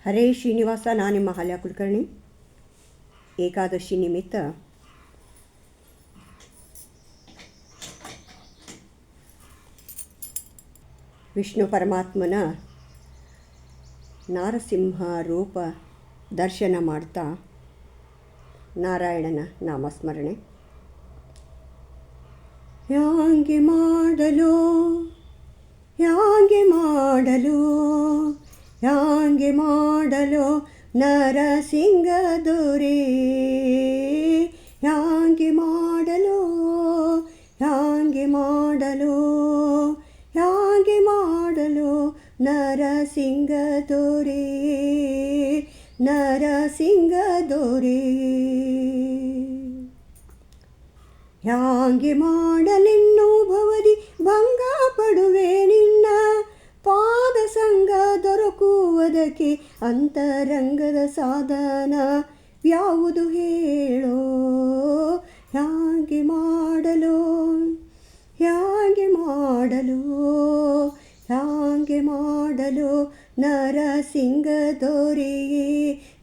ಹರೇ ಶ್ರೀನಿವಾಸ. ನಾನು ನಿಮ್ಮ ಹಾಲ್ಯ ಕುಲಕರ್ಣಿ. ಏಕಾದಶಿ ನಿಮಿತ್ತ ವಿಷ್ಣು ಪರಮಾತ್ಮನ ನಾರಸಿಂಹ ರೂಪ ದರ್ಶನ ಮಾಡ್ತಾ ನಾರಾಯಣನ ನಾಮಸ್ಮರಣೆ. ಹ್ಯಾಂಗೆ ಮಾಡಲು ಹ್ಯಾಂಗೆ ಮಾಡಲು ಹ್ಯಾಂಗೆ ಮಾಡಲು ನರಸಿಂಗ ದೊರೆ, ಹ್ಯಾಂಗೆ ಮಾಡಲು ಹ್ಯಾಂಗೆ ಮಾಡಲು ಹ್ಯಾಂಗೆ ಮಾಡಲು ನರಸಿಂಗ ದೊರೆ, ನರಸಿಂಗ ದೊರೆ. ಹ್ಯಾಂಗೆ ಮಾಡಲಿನ್ನು ಭವದಿ ಭಂಗ ಪಡುವೆ ನಿನ್ನ ಪಾದ ಸಂಗ ದೊರಕುವುದಕ್ಕೆ ಅಂತರಂಗದ ಸಾಧನ ಯಾವುದು ಹೇಳೋ. ಹ್ಯಾಂಗೆ ಮಾಡಲು ಹ್ಯಾಂಗೆ ಮಾಡಲು ಹ್ಯಾಂಗೆ ಮಾಡಲು ನರಸಿಂಗ ದೊರೆಯೇ,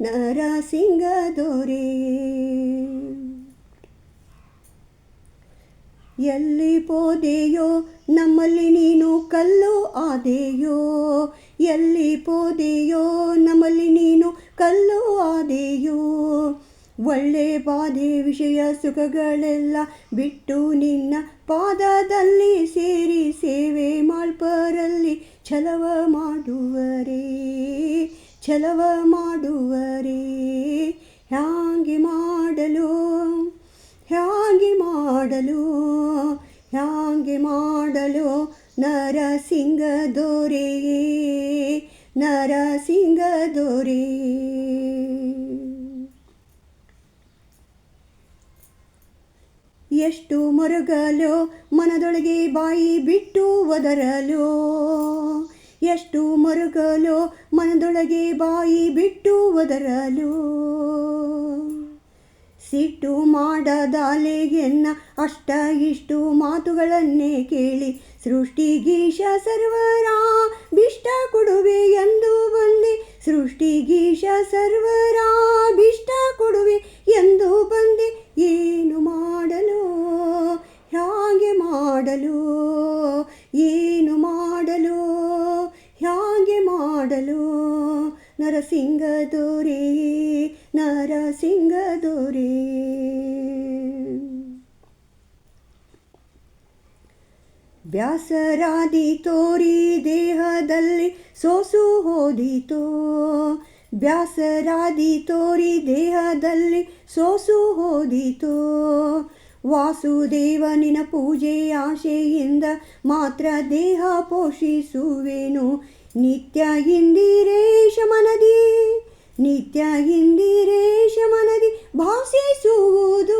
ನರಸಿಂಗ ದೊರೆಯೇ. ಎಲ್ಲಿ ಪೋದೆಯೋ ನಮ್ಮಲ್ಲಿ ನೀನು ಕಲ್ಲು ಆದೆಯೋ, ಎಲ್ಲಿ ಪೋದೆಯೋ ನಮ್ಮಲ್ಲಿ ನೀನು ಕಲ್ಲು ಆದೆಯೋ. ಒಳ್ಳೆ ಬಾಧೆ ವಿಷಯ ಸುಖಗಳೆಲ್ಲ ಬಿಟ್ಟು ನಿನ್ನ ಪಾದದಲ್ಲಿ ಸೇರಿ ಸೇವೆ ಮಾಳ್ಪರಲ್ಲಿ ಛಲವ ಮಾಡುವರೇ, ಛಲವ ಮಾಡುವರೇ. ಹ್ಯಾಂಗೆ ಮಾಡಲು ಹ್ಯಾಂಗೆ ಮಾಡಲು ಹ್ಯಾಂಗೆ ಮಾಡಲು ನರಸಿಂಗ ದೊರೆಯೇ, ನರಸಿಂಗ ದೊರೆ. ಎಷ್ಟು ಮರುಗಲೋ ಮನದೊಳಗೆ ಬಾಯಿ ಬಿಟ್ಟು ಒದರಲೋ, ಎಷ್ಟು ಮರುಗಲೋ ಮನದೊಳಗೆ ಬಾಯಿ ಬಿಟ್ಟು ಒದರಲೋ. ಸಿಟ್ಟು ಮಾಡದಾಲೆಗೆನ್ನ ಅಷ್ಟ ಇಷ್ಟು ಮಾತುಗಳನ್ನೇ ಕೇಳಿ ಸೃಷ್ಟಿಗೀಶ ಸರ್ವರ ಬಿಷ್ಟ ಕೊಡುವೆ ಎಂದು ಬಂದೆ, ಸೃಷ್ಟಿಗೀಶ ಸರ್ವರ ಬಿಷ್ಟ ಕೊಡುವೆ ಎಂದು ಬಂದೆ. ಏನು ಮಾಡಲು ಹ್ಯಾಂಗೆ ಮಾಡಲು ಏನು ಮಾಡಲು ಹ್ಯಾಂಗೆ ಮಾಡಲು ನರಸಿಂಗ ದೊರೆ, ನರಸಿಂಗ ದೊರೆ. ಬ್ಯಾಸರಾದೀತೋ ರೀ ದೇಹದಲ್ಲಿ ಸೋಸು ಹೋದೀತೋ, ಬ್ಯಾಸರಾದೀತೋ ರೀ ದೇಹದಲ್ಲಿ ಸೋಸು ಹೋದೀತೋ. ವಾಸುದೇವನಿನ ಪೂಜೆ ಆಶೆಯಿಂದ ಮಾತ್ರ ದೇಹ ಪೋಷಿಸುವೆನು. ನಿತ್ಯ ಇಂದಿರೇಶ ಮನದಿ ನಿತ್ಯ ಇಂದಿರೇಶ ಮನದಿ ಭಾಸಿಸುವುದು,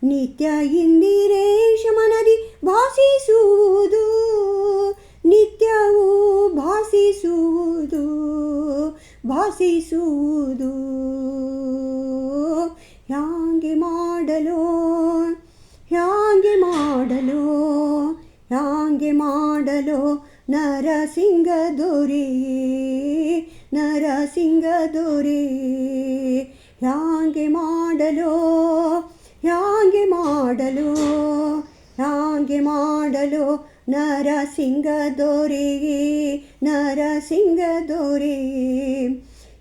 ನಿತ್ಯ ಇಂದಿರೇಶ ಮನದಿ ಭಾಸಿಸುವುದು, ನಿತ್ಯವೂ ಭಾಸಿಸುವುದು ಭಾಸಿಸುವುದು. ಹ್ಯಾಂಗೆ ಮಾಡಲು ಹ್ಯಾಂಗೆ ಮಾಡಲು ಹ್ಯಾಂಗೆ ಮಾಡಲು ನರಸಿಂಗ ದೊರೆಯೇ, ನರಸಿಂಗ ದೊರೆ. ಹ್ಯಾಂಗೆ ಮಾಡಲು ಹ್ಯಾಂಗೆ ಮಾಡಲು ಹ್ಯಾಂಗೆ ಮಾಡಲು ನರಸಿಂಗ ದೊರೆಯೇ, ನರಸಿಂಗ ದೊರೆ.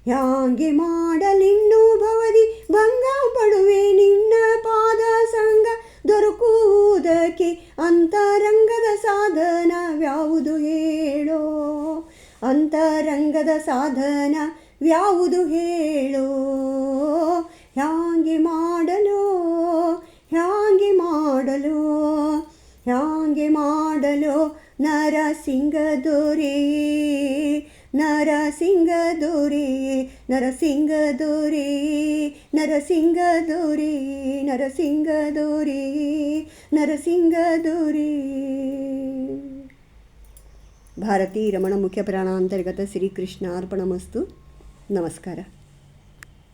ಹ್ಯಾಂಗೆ ಮಾಡಲಿನ್ನು ಭವದಿ ಭಂಗ ಪಡುವೆ ನಿನ್ನ ಪಾದ ಸಂಗ ದೊರಕುವುದಕ್ಕೆ ಅಂತರಂಗದ ಸಾಧನ ಯಾವುದು ಹೇಳೋ. ಅಂತರಂಗದ ಸಾಧನ ಯಾವುದು ಹೇಳೋ. ಹ್ಯಾಂಗೆ ಮಾಡಲು ಹ್ಯಾಂಗೆ ಮಾಡಲು ಹ್ಯಾಂಗೆ ಮಾಡಲು ನರಸಿಂಗ ದೊರೆಯೇ, ನರಸಿಂಗ ದೊರೆ, ನರಸಿಂಗ ದೊರೆ, ನರಸಿಂಗ ದೊರೆ, ನರಸಿಂಗ ದೊರೆ, ನರಸಿಂಗ ದೊರೆ. ಭಾರತೀ ರಮಣ ಮುಖ್ಯ ಪ್ರಾಣಾಂತರ್ಗತ ಶ್ರೀಕೃಷ್ಣ ಅರ್ಪಣಮಸ್ತು. ನಮಸ್ಕಾರ.